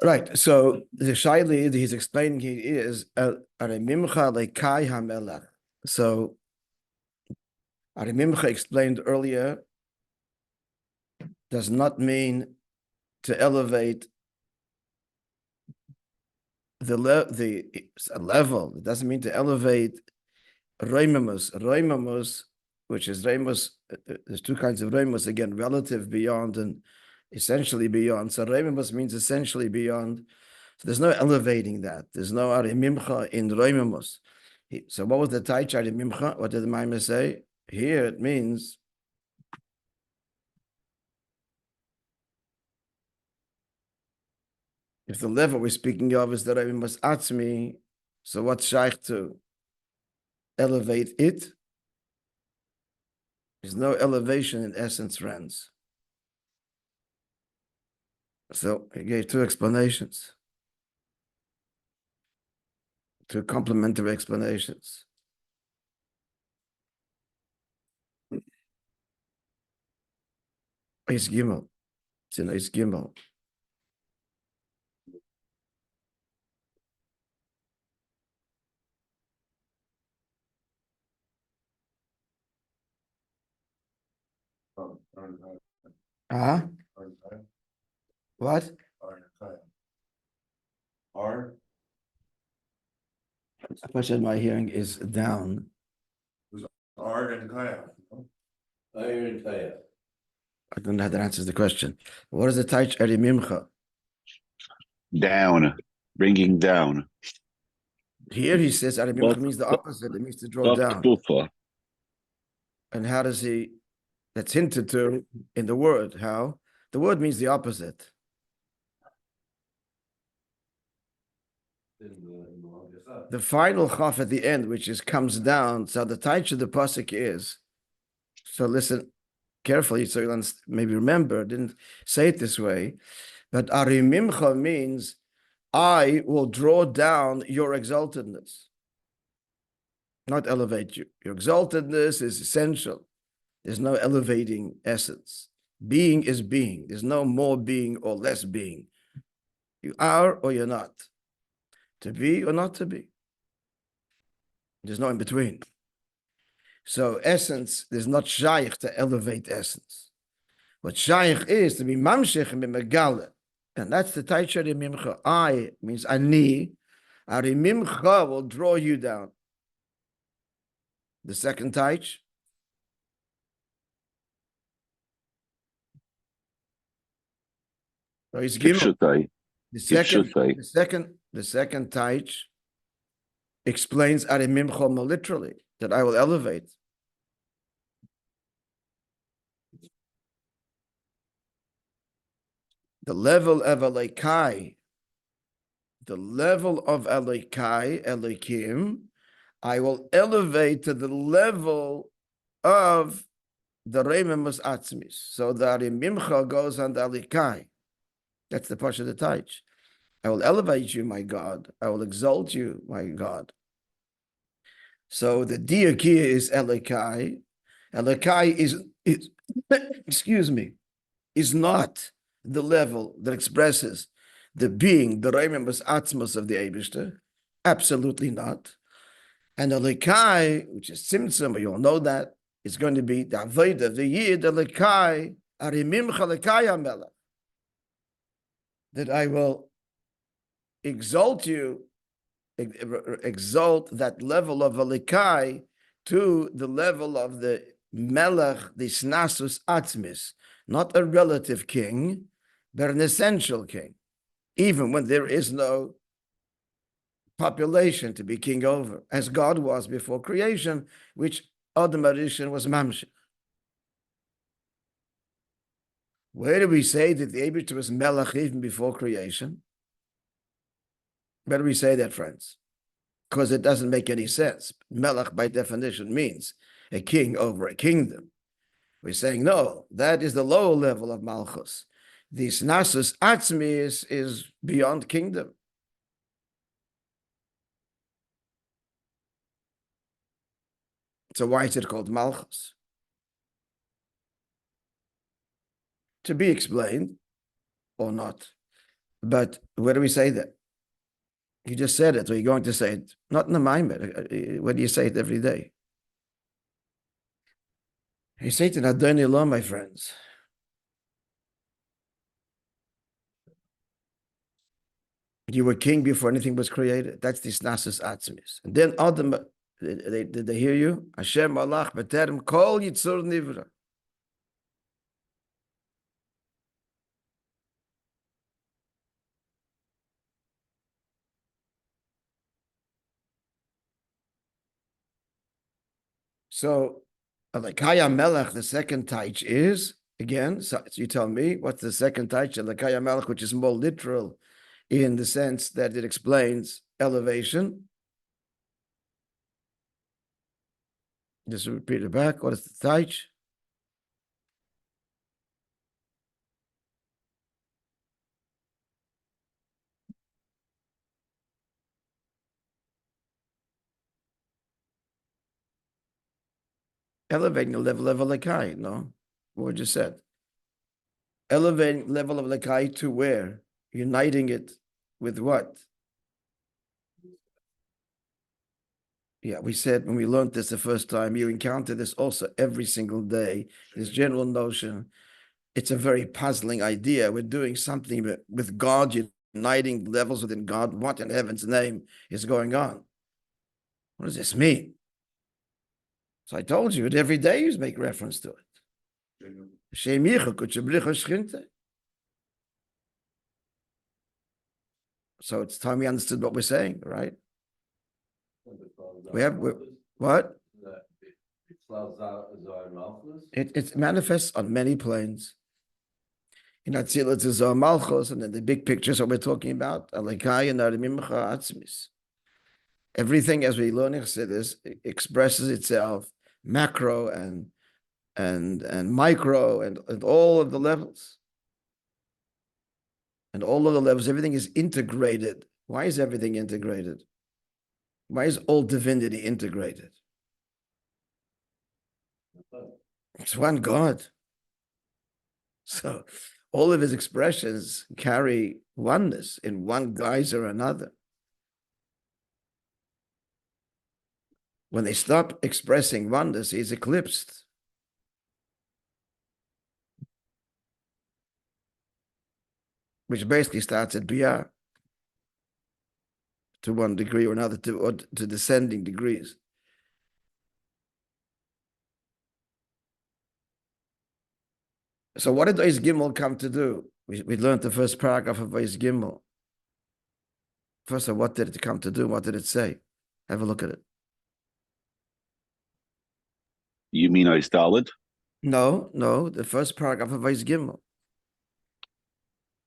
Right. So the shaili that he's explaining here is Arimimcha lekai hamelech. So Arimimcha explained earlier does not mean to elevate the level. It doesn't mean to elevate Reimamus. Reimamus, which is Reimus, there's two kinds of Reimus, again, relative beyond and essentially beyond. So Reimamus means essentially beyond. So there's no elevating that. There's no Arimimcha in Reimamus. So what was the Taich Arimimcha? What did the Maasecho say? Here it means if the level we're speaking of is the Reimamus Atzmi, so what's shaykh to elevate it? There's no elevation in essence, friends. So he gave two explanations, two complementary explanations. It's Gimel. It's in It's Gimel. Huh? What? R. I said my hearing is down. R and Kaya. Iron Kaya. I don't know how that answers the question. What is the Taich Erimimcha? Down, bringing down. Here he says Erimimcha means the opposite. It means to draw down. And how does he? That's hinted to in the word. How? The word means the opposite. The final chaf at the end, which is comes down. So the taich of the pasuk is. So listen carefully, so you'll maybe remember. Didn't say it this way, but arimimcha means I will draw down your exaltedness, not elevate you. Your exaltedness is essential. There's no elevating essence. Being is being. There's no more being or less being. You are or you're not. To be or not to be. There's no in between. So essence, there's not shaykh to elevate essence. What shaykh is to be mamshech and megale. And that's the taich arimimcha. I means ani. Arimimcha will draw you down. The second taich. So he's given. The second taich explains arimimcha more literally, that I will elevate. The level of Elikai, Elikim, I will elevate to the level of the Reimamus Atzmis. So the Arimimcha goes on the Elikai. That's the Pasha of the Taich. I will elevate you, my God. I will exalt you, my God. So the Diakia is Elikai. Elikai is excuse me, is not the level that expresses the being, the Reimamus Atzmos of the Eibishter. Absolutely not. And the Elikai, which is Tzimtzum, you all know that, is going to be the Avodah, the Yid, the Elikai, Arimimcha Elikai HaMelech. That I will exalt you, exalt that level of Elikai to the level of the Melech, the Snasus Atzmis, not a relative king, but an essential king, even when there is no population to be king over, as God was before creation, which Adam Arishan was Mamshech. Where do we say that the Eibishter was Melech even before creation? Where do we say that, friends? Because it doesn't make any sense. Melech, by definition, means a king over a kingdom. We're saying, no, that is the lower level of Malchus. This Nasus Atzmi is beyond kingdom. So why is it called Malchus? To be explained, or not. But where do we say that? You just said it, or you're going to say it. Not in the maamer. Where do you say it every day? You say it in Adonai Lo, my friends. You were king before anything was created. That's the snasus atzmis. And then Adam, did they hear you? Hashem alach b'terem kol yitzur nivra. So, like Hayom Melech, the second taich is, again, so you tell me, what's the second taich? Like Hayom Melech, which is more literal in the sense that it explains elevation. Just repeat it back. What is the taich? Elevating the level of Elokai, no? What you said. Elevating level of Elokai to where? Uniting it with what? Yeah, we said when we learned this the first time, you encounter this also every single day, this general notion. It's a very puzzling idea. We're doing something with God, uniting levels within God. What in heaven's name is going on? What does this mean? So I told you, every day you make reference to it. So it's time we understood what we're saying, right? We have what? It manifests on many planes. In Tchilas is Malchus, and then the big pictures that we're talking about, Alekai and Arimimcha Atzmis. Everything, as we learn this, expresses itself macro and micro and all of the levels. And all of the levels, everything is integrated. Why is everything integrated? Why is all divinity integrated? It's one God. So all of his expressions carry oneness in one guise or another. When they stop expressing oneness, he's eclipsed. Which basically starts at Biyah to one degree or another, to descending degrees. So what did Ois Gimel come to do? We learned the first paragraph of Ois Gimel. First of all, what did it come to do? What did it say? Have a look at it. You mean Ois Dalet? No, the first paragraph of Ois Gimel.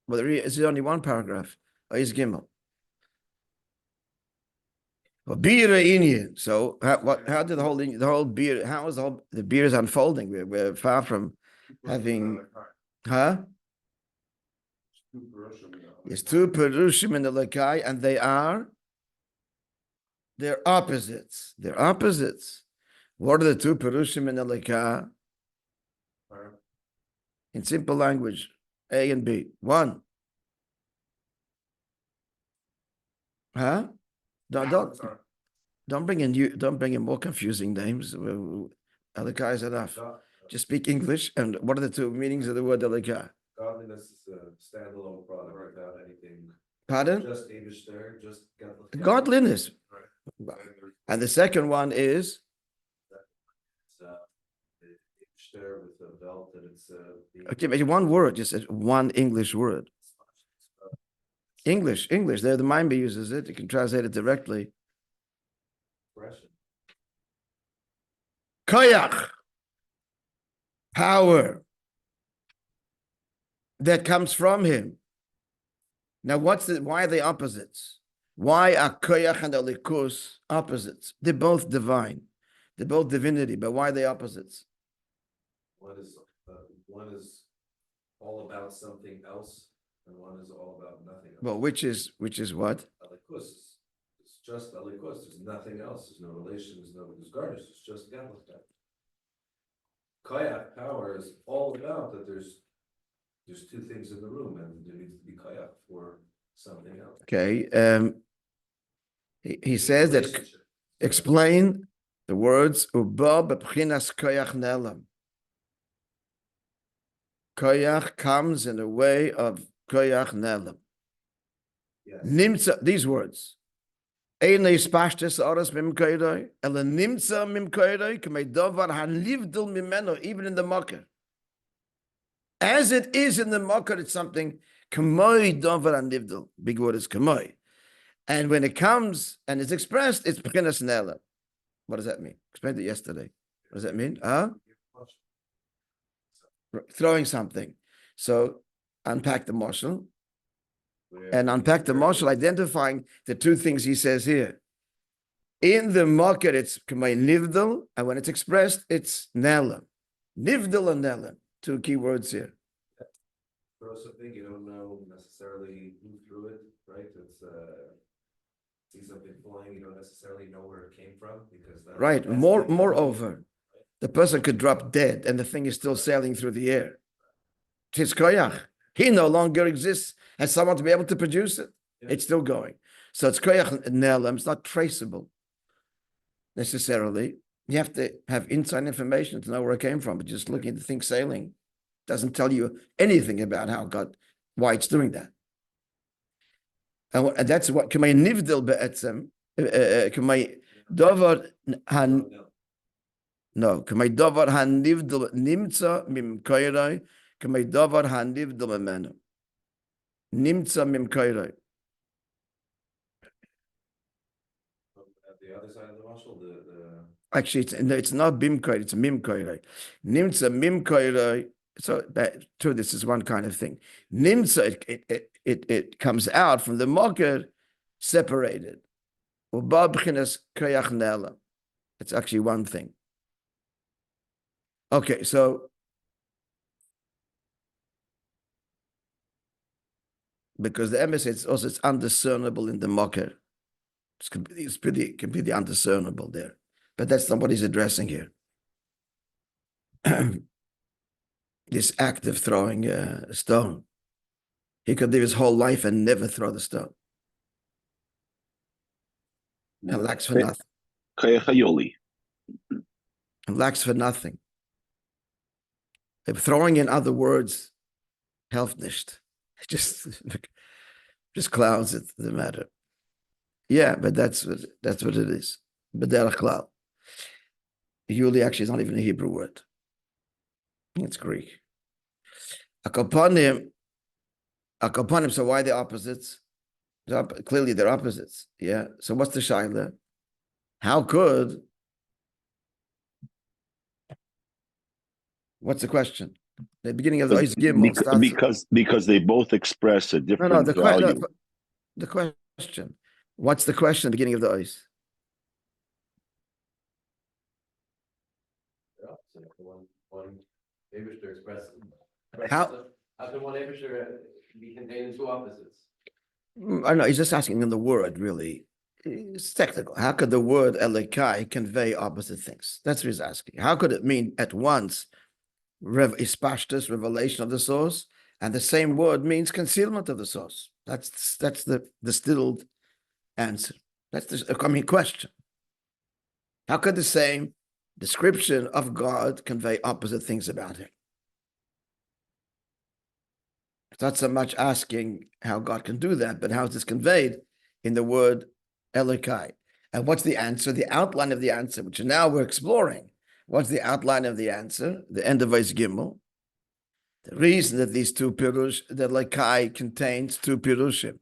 Well, there is only one paragraph. Ois Gimel. Well, beer. So how did the whole beer? How is the beer is unfolding? We're far from having, huh? There's two perushim in the Lekai, and they're opposites. They're opposites. What are the two perushim in the Lekai? In simple language, A and B. One. Huh? Don't bring in more confusing names. Lekai is enough. Just speak English. And what are the two meanings of the word Lekai? Godliness is a standalone product without anything. Pardon? Just English there, just Godliness. Right. And the second one is? It's English there with the belt, and it's Okay, maybe one word, just one English word. English. There, the Maasecho uses it. You can translate it directly. expression. Koyach. Power. That comes from him. Now, why are they opposites? Why are koyach and alikus opposites? They're both divine. They're both divinity, but why are they opposites? One is all about something else, and one is all about nothing else. Well, which is what? Alikus. It's just alikus. There's nothing else. There's no relation. There's garbage. It's just godless. Koyach, power, is all about that there's there's two things in the room and there needs to be koyach for something else. Okay. He says that Relationship. explain the words uba b'pchinas koyach nelam. Koyach comes in the way of koyach nelam. Yes. Nimtza, these words. Einay spashtes oras mimkoidoi, ela nimtza mimkoidoi, k'mei dovar hanivdil mimeno, even in the mocker. As it is in the mocker, it's something, k'moi dovar hanivdil. Big word is k'moi. And when it comes and it's expressed, it's b'chinas nelam. What does that mean? Explained it yesterday. What does that mean? Throwing something. So unpack the marshal and unpack the marshal, identifying the two things he says here. In the market, it's k'may nivdal, and when it's expressed, it's nelam. Nivdal and nelam, two key words here. Throw something, you don't know necessarily who threw it, right? It's see something flying, you don't necessarily know where it came from because that's Right. Moreover, the person could drop dead and the thing is still sailing through the air. It's koyach. He no longer exists as someone to be able to produce it. Yeah. It's still going. So it's koyach nelam. It's not traceable necessarily. You have to have inside information to know where it came from. But just looking at the thing sailing doesn't tell you anything about why it's doing that. And that's what k'may nivdil be'etzem, k'may dovar han. No, k'may dovar han nivdil nimtza mim koyroi, k'may dovar han nivdil memenu. Nimtza mim koyroi. The other side of the muscle, the Actually, it's not bim koyroi, it's mim koyroi. Nimtza mim koyroi. So true, this is one kind of thing. Nimtza, it comes out from the mocker separated. It's actually one thing. Okay, so because the emes it's undiscernible in the mocker. It's completely undiscernible there. But that's not what he's addressing here. This act of throwing a stone. He could live his whole life and never throw the stone. And lacks for nothing. Koyach hayoli. And lacks for nothing. If throwing in other words, helft nicht. Just clouds it, the matter. Yeah, but that's what it is. B'derech klal. Yuli actually is not even a Hebrew word. It's Greek. Akoponim, so why the opposites? Clearly they're opposites. Yeah. So what's the shaila? What's the question? The beginning of the Ois Gimel starts because they both express a different value. The question. What's the question at the beginning of the Ois? One Abishter express. How can one Abishter be contained in two opposites? I know, he's just asking in the word, really. It's technical. How could the word Elikai convey opposite things? That's what he's asking. How could it mean at once ispashtus, revelation of the source, and the same word means concealment of the source? That's the distilled answer. That's the question. How could the same description of God convey opposite things about him? It's not so much asking how God can do that, but how is this conveyed in the word Elokai? And what's the answer? The outline of the answer, which now we're exploring. What's the outline of the answer? The end of Vayz Gimel. The reason that these two pirush, that Elokai contains two pirushim,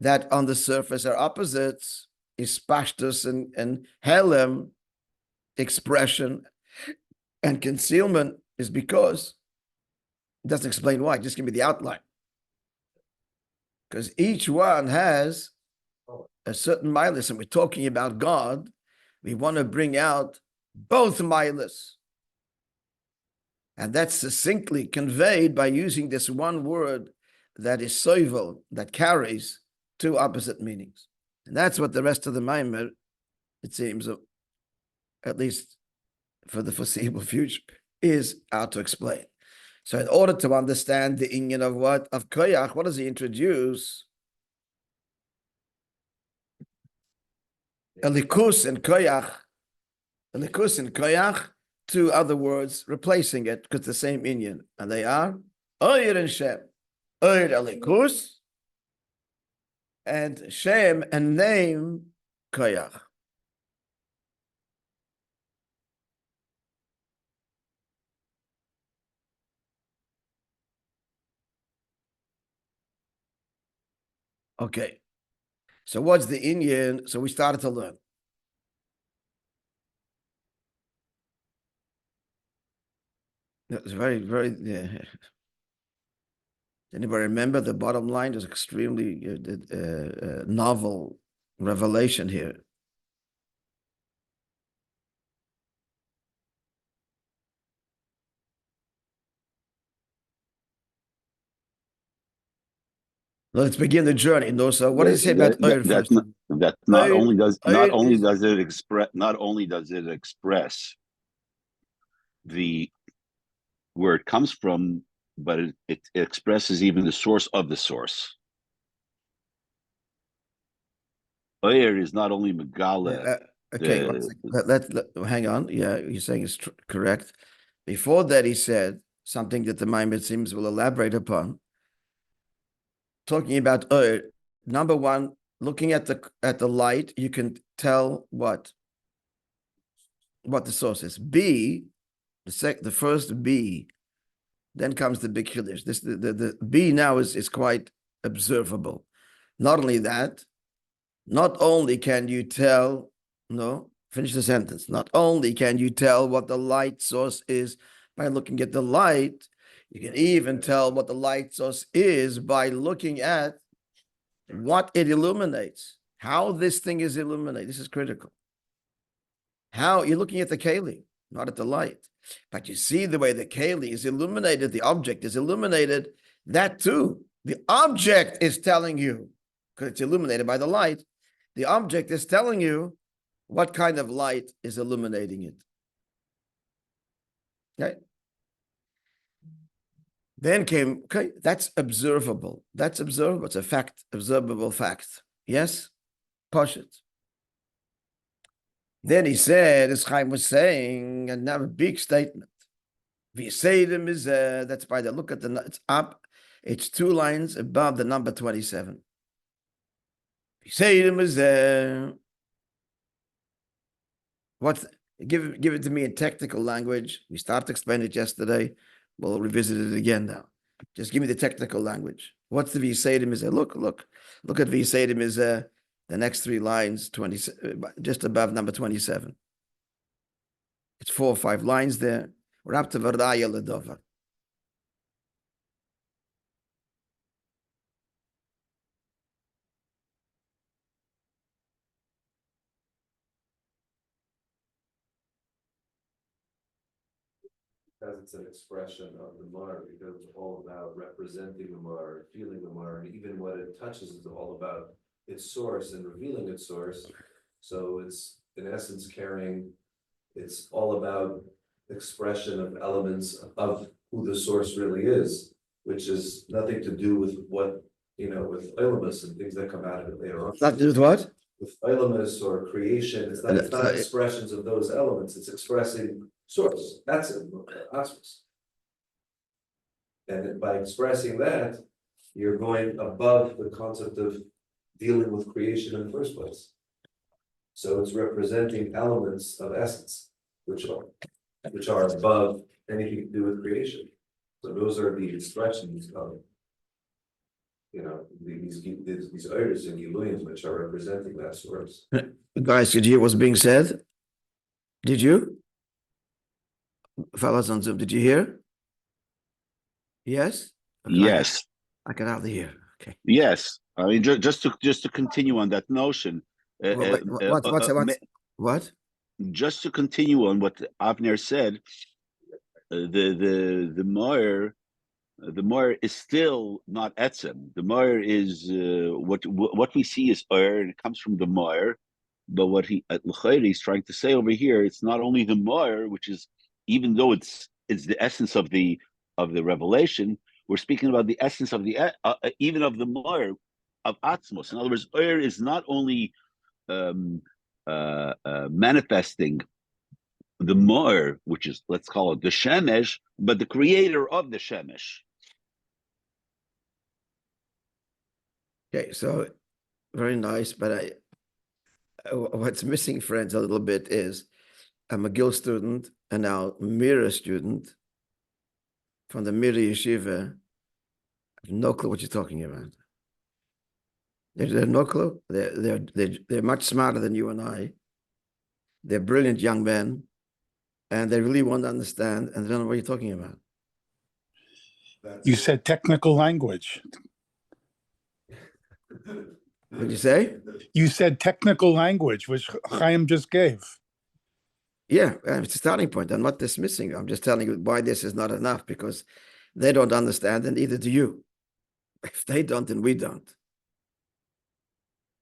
that on the surface are opposites, is pashtus and helem, expression and concealment, is because it doesn't explain why. Just give me the outline. Because each one has a certain milas, and we're talking about God. We want to bring out both milas. And that's succinctly conveyed by using this one word that is soivel, that carries two opposite meanings. And that's what the rest of the maamer, it seems, at least for the foreseeable future, is how to explain. So in order to understand the inyan of what? Of koyach, what does he introduce? Elikus and koyach. Elikus and koyach, two other words replacing it because the same inyan. And they are Oyer and Shem. Oyer elikus and Shem and name koyach. Okay. So what's the inyan? So we started to learn. It's very, very. Yeah. Anybody remember the bottom line? There's extremely novel revelation here. Let's begin the journey. No, so what does it say about Oyer first? That not only does it express the where it comes from, but it expresses even the source of the source. Oyer is not only Megala. Okay, let's hang on. Yeah, you're saying it's correct. Before that, he said something that the Maasecho seems will elaborate upon. Talking about Oyer, number one, looking at the light, you can tell what the source is. B, the first B, then comes the big Chiddush. This the B now is quite observable. Not only that, not only can you tell, no, finish the sentence. Not only can you tell what the light source is by looking at the light, you can even tell what the light source is by looking at what it illuminates, how this thing is illuminated. This is critical. How you're looking at the keli, not at the light. But you see the way the keli is illuminated, the object is illuminated, that too. The object is telling you, because it's illuminated by the light, the object is telling you what kind of light is illuminating it. Okay? Then came, okay, that's observable. That's observable. It's a fact, observable fact. Yes? Push it. Then he said, as Chaim was saying, another big statement. V'yisedim is, that's by the look at the, it's up, it's 2 lines above the number 27. V'yisedim is, what's, give it to me in technical language. We started to explain it yesterday. We'll revisit it again now. Just give me the technical language. What's the V'yisedim is? Look at V'yisedim is, the next 3 lines, 20, just above number 27. It's 4 or 5 lines there. We're up to V'raya L'dova. Because it's an expression of the Mar, because it's all about representing the Mar, feeling the Mar, and even what it touches is all about its source and revealing its source. So it's in essence carrying, it's all about expression of elements of who the source really is, which is nothing to do with what, with Ilamus and things that come out of it later on. Not just what? With Ilamus or creation, it's not expressions of those elements, it's expressing source. That's it, Asmus. And by expressing that, you're going above the concept of dealing with creation in the first place. So it's representing elements of essence, which are above anything to do with creation. So those are the expressions of, these iris and illusions which are representing that source. Guys, did you hear what's being said? Did you? Fellas on Zoom, did you hear? Yes? Okay, Yes. I can hardly hear. Okay. Yes. I mean, just to continue on that notion. What? Just to continue on what Avner said, the Moir is still not etzem. The Moir is what we see is Oyer, and it comes from the Moir. But what he's trying to say over here, it's not only the Moir, which is, even though it's the essence of the of the revelation. We're speaking about the essence of the even of the Moir of Atzmos. In other words, Oir is not only manifesting the Moir, which is, let's call it the Shemesh, but the creator of the Shemesh. Okay, so very nice, but what's missing, friends, a little bit is I'm a Gil student and now Mira student from the Mira Yeshiva. I have no clue what you're talking about. They have no clue. They're much smarter than you and I. They're brilliant young men, and they really want to understand, and they don't know what you're talking about. You said technical language. What did you say? You said technical language, which Hayom just gave. Yeah, it's a starting point. I'm not dismissing. I'm just telling you why this is not enough, because they don't understand, and neither do you. If they don't, then we don't.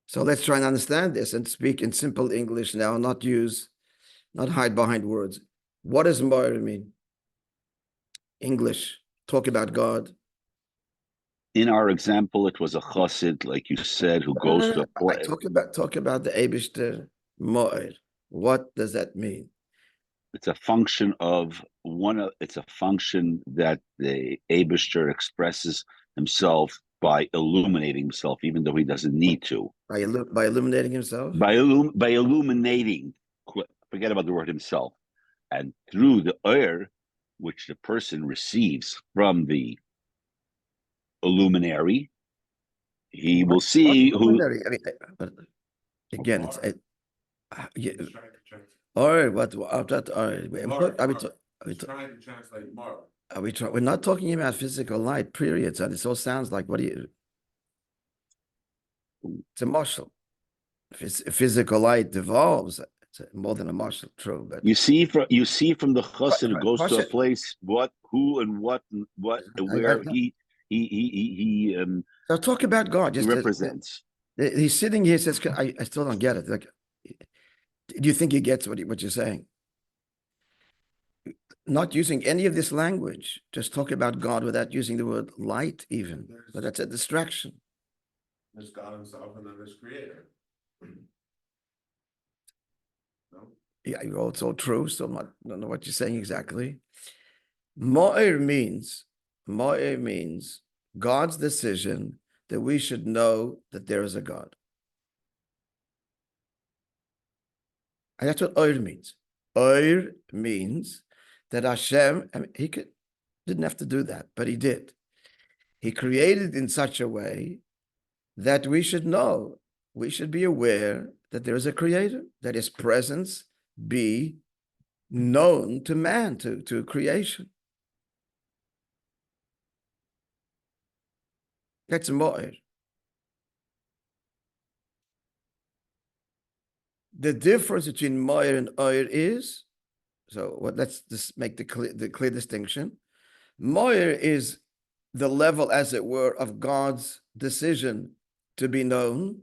So let's try and understand this and speak in simple English now, not hide behind words. What does Moir mean? English, talk about God. In our example, it was a chassid, like you said, who goes to a place. Talk about the Eibishter Moir. What does that mean? It's a function of it's a function that the Eibishter expresses himself by illuminating himself, even though he doesn't need to. By illuminating himself? By illuminating, forget about the word himself. And through the Oir, which the person receives from the illuminary, he will see who. I mean, again, it's all right. What? All right. Trying to translate Mark. We're not talking about physical light. Period. So this all sounds like what do you? It's a marshal. Physical light devolves. It's more than a marshal. True, but you see from the chassid who goes to a place what where he so talk about God. Just represents. He's sitting here. Says, I still don't get it. Like, do you think he gets what you're saying? Not using any of this language, just talk about God without using the word light, even. But that's a distraction. There's God himself and then there's creator. No? Yeah, you're also true. So I don't know what you're saying exactly. Mo'er means God's decision that we should know that there is a God. And that's what Oir means. Oir means that Hashem, he didn't have to do that, but he did. He created in such a way that we should know, we should be aware that there is a creator, that his presence be known to man, to creation. That's Mo'er. The difference between Mo'er and Oir is, let's just make the clear distinction. Mo'er is the level, as it were, of God's decision to be known.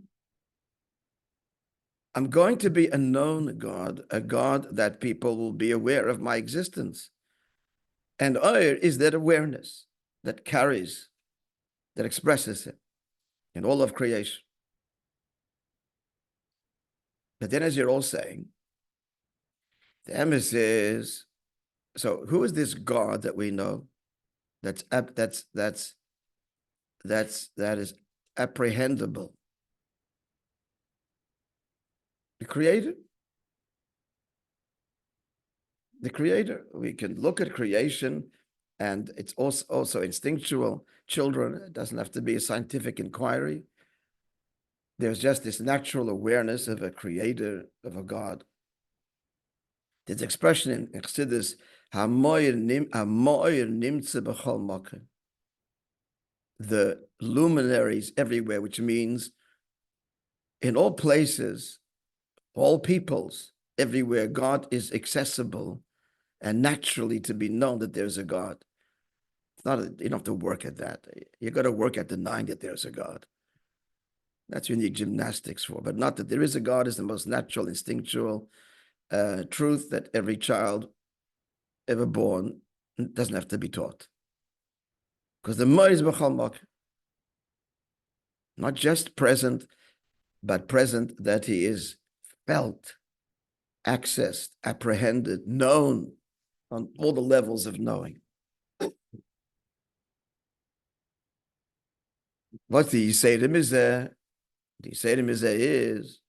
I'm going to be a known God, a God that people will be aware of my existence. And Oir is that awareness that carries, that expresses it in all of creation. But then, as you're all saying, the emphasis is, so who is this God that we know that is apprehendable? The Creator. The Creator. We can look at creation, and it's also instinctual. Children, it doesn't have to be a scientific inquiry. There's just this natural awareness of a creator, of a God. There's expression in Chassidus, the luminaries everywhere, which means in all places, all peoples, everywhere, God is accessible and naturally to be known that there's a God. It's not, you don't have to work at that. You got to work at denying that there's a God. That's what you need gymnastics for, but not that there is a God is the most natural, instinctual truth that every child ever born doesn't have to be taught. Because the Moishe is b'chol makom. Not just present, but present that he is felt, accessed, apprehended, known on all the levels of knowing. What the Yisayim Mizeh? The Yisayim Mizeh is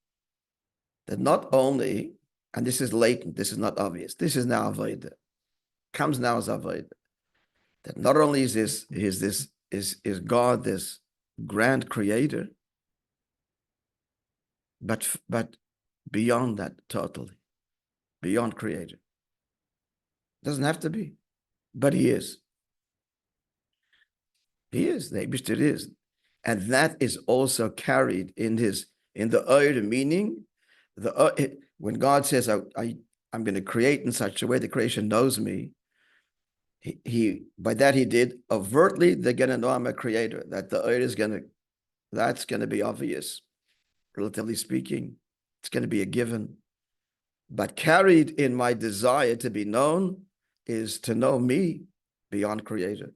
that not only, and this is latent, this is not obvious, this is now avodah, comes now as avodah, that not only is God this grand creator, but beyond that totally, beyond creator. Doesn't have to be, but he is. He is, the Eibishter is. And that is also carried in the Oyer, meaning when God says, I'm going to create in such a way the creation knows me, he by that he did overtly, they're going to know I'm a creator, that the Oyer is that's going to be obvious, relatively speaking. It's going to be a given. But carried in my desire to be known is to know me beyond creator.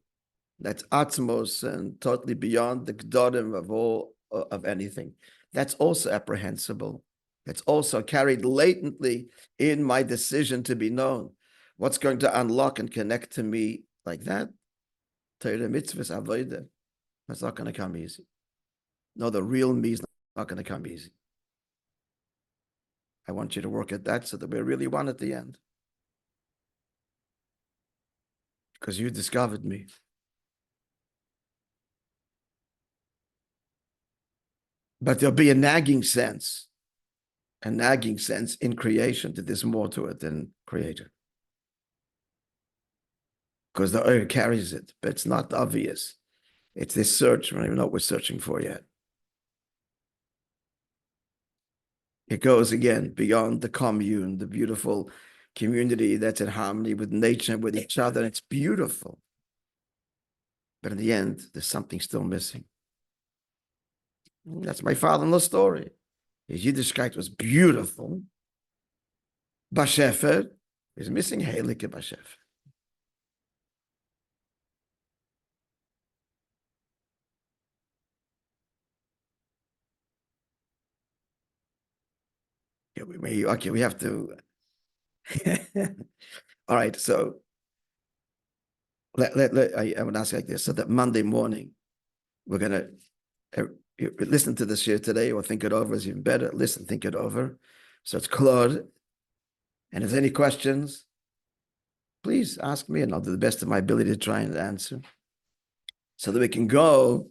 That's atmos and totally beyond the gdorim of anything. That's also apprehensible. That's also carried latently in my decision to be known. What's going to unlock and connect to me like that? Torah mitzvahs avodah. That's not going to come easy. No, the real me is not going to come easy. I want you to work at that so that we're really one at the end. Because you discovered me. But there'll be a nagging sense in creation that there's more to it than creator. Because the Oyer carries it, but it's not obvious. It's this search, we don't even know what we're searching for yet. It goes again beyond the commune, the beautiful community that's in harmony with nature and with each other. It's beautiful. But in the end, there's something still missing. That's my father-in-law's story. His Yiddishkeit was beautiful. Bashefer is missing Heilige Bashefer. Okay, we have to. All right, so I would ask like this: so that Monday morning, we're gonna listen to this here today, or think it over is even better. Listen, think it over. So it's Claude. And if there's any questions, please ask me, and I'll do the best of my ability to try and answer, so that we can go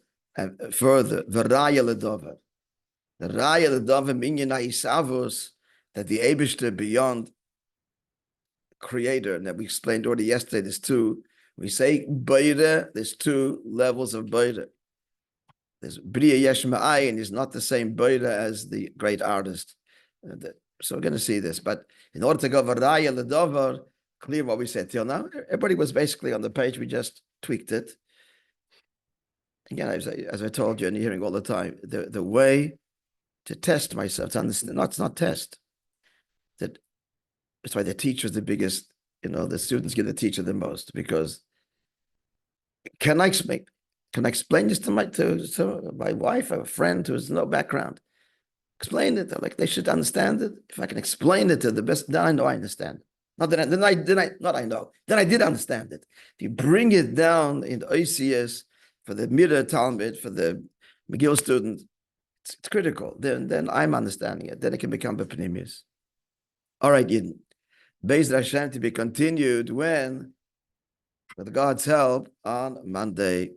further. The Raya L'Dover. The Raya L'Dover Minyan Ha'isavus, that the Eibishter beyond creator, and that we explained already yesterday, there's two. We say Beire, there's two levels of Beire. There's Bria Yesh Ma'ayin is not the same Beire as the great artist. So we're going to see this. But in order to go Varaya L'Dover, clear what we said till now, everybody was basically on the page. We just tweaked it. Again, as I told you, and you're hearing all the time, the way to test myself, to understand, it's not test. That's why the teacher is the biggest, the students give the teacher the most, because can I explain this to my wife, a friend who has no background? Explain it, like they should understand it. If I can explain it to the best, then I know I understand it. Not that then I did understand it. If you bring it down in the OCS for the Mirror Talmud, for the McGill student, it's critical. Then I'm understanding it. Then it can become B'pnimius. All right, Yidden. Be'ez Hashem to be continued with God's help on Monday.